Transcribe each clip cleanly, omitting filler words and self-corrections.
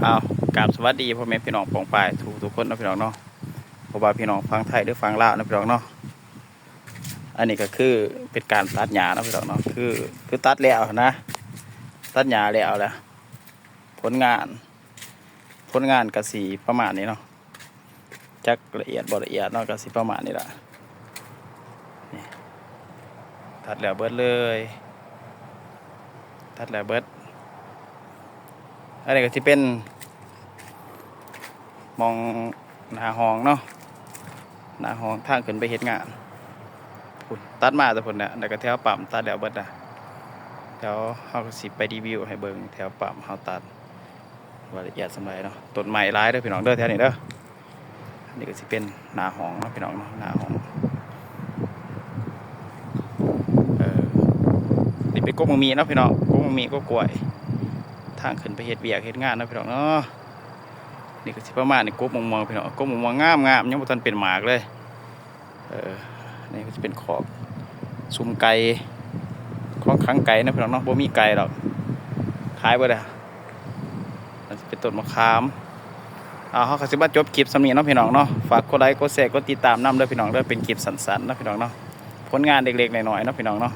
เอากราบสวัสดีพ่อแม่พี่น้องปองปายทุกคนนะพี่น้องเนาะเพราะว่าพี่น้องฟังไทยหรือฟังลาวนะพี่น้องเนาะอันนี้ก็คือเป็นการตัดหญ้านะพี่น้องเนาะคือตัดแล้วนะตัดหญ้าแล้วแหละผลงานกสีประมาณนี้เนาะจักละเอียดบ่ละเอียดเนาะกสีประมาณนี้แหละนี่ตัดแล้วเบิดเลยตัดแล้วเบิดอันนี้ก็ที่เป็นมองหน้าห้องเนาะหน้าห้องทางขึ้นไปเฮ็ดงานพุ่นตัดมาแต่พุ่นเนี่ยแล้วก็แถวปั๊มตัดแล้วเบิดนะแถวเฮาก็สิไปรีวิวให้เบิ่งแถวปั๊มเฮาตัดว่าละเอียดสำไรเนาะต้นไม้หลายเด้อพี่น้องเด้อแถวนี้เด้ออันนี้ก็สิเป็นหน้าห้องเนาะพี่น้องเนาะหน้าห้องนี่เป็นกกมะมีเนาะพี่น้องกกมะมีก็กล้วยทางขึ้นไปเฮ็ดเวียกเฮ็ดงานเนาะพี่น้องเนาะนี่ก็สิประมาณนี้กกมะม่วงพี่น้องกกมะม่วงงามยังบ่ทันเป็นหมากเลยนี่ก็จะเป็นขอบซุ่มไก่ของขังไก่นะพี่น้องเนาะบ่มีไก่หรอกขายบ่ได้มันจะเป็นต้นมะขามเฮาก็สิมาจบคลิปสำนี้เนาะพี่น้องเนาะฝากกดไลค์กดแชร์กดติดตามนำเด้อพี่น้องเด้อเป็นคลิปสั้นๆนะพี่น้องเนาะผลงานเล็กๆน้อยๆเนาะพี่น้องเนาะ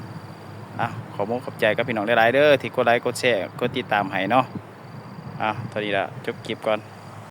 ขอบอกขอบใจกับพี่น้องหลายๆเด้อที่กดไลค์กดแชร์กดติดตามให้เนาะตอนนี้ละจบคลิปก่อน